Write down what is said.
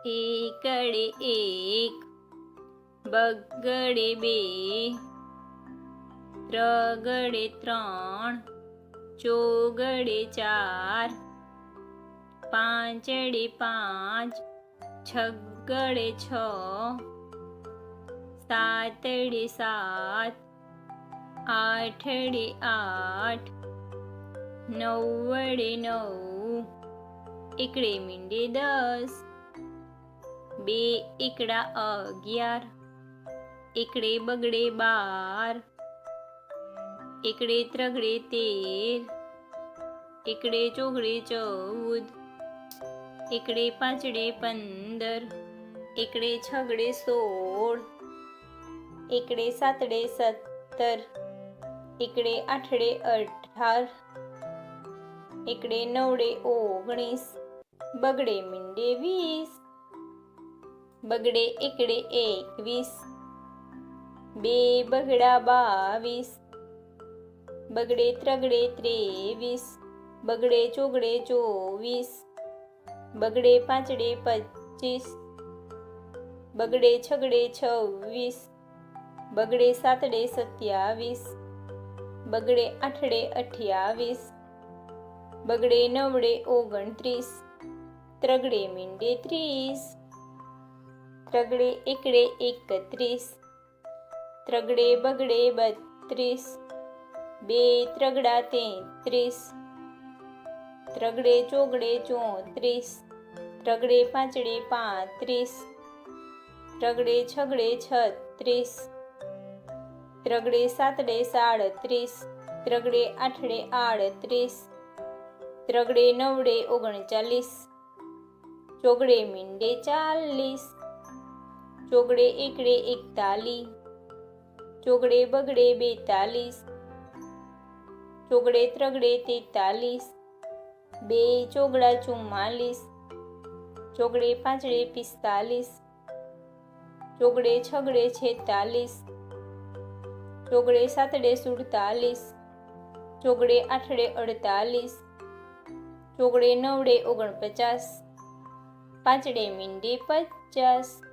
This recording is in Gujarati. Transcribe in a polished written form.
એકડે એક, બગડે બે, ત્રગડે ત્રણ, ચોગડે ચાર, પાંચડે પાંચ, છગડે છ, સાતડે સાત, આઠડે આઠ, નવડે નવ, એકડે મીંડે 10, બે એકડા 11, એકડે બગડે 12, એકડે ત્રગડે 13, એકડે ચોગડે 14, એકડે પાંચડે 15, એકડે છગડે 16, એકડે સાતડે 17, એકડે આઠડે 18, એકડે નવડે 19, બગડે મીંડે 20, બગડે એકડે 21, બે બગડા 22, બગડે ત્રગડે 23, બગડે ચોગડે 24, બગડે પાંચડે 25, બગડે છગડે 26, બગડે સાતડે 27, બગડે આઠડે 28, બગડે નવડે 29, ત્રગડે મીંડે 30, ત્રગડે એકડે 31, ત્રગડે બગડે 32, બે ત્રગડા 33, ત્રગડે ચોગડે 34, ત્રગડે પાંચડે 35, ત્રગડે છગડે 36, ત્રગડે સાતડે 37, ત્રગડે આઠડે 38, ત્રગડે નવડે 39, ચોગડે મીંડે 40, ચોગડે એકડે 41, ચોગડે બગડે 42, ચોગડે ત્રગડે 43, બે ચોગડા 44, ચોગડે પાંચડે 45, ચોગડે છગડે 46, ચોગડે સાતડે 47, ચોગડે આઠડે 48, ચોગડે નવડે 49, પાંચડે મીંડે 50,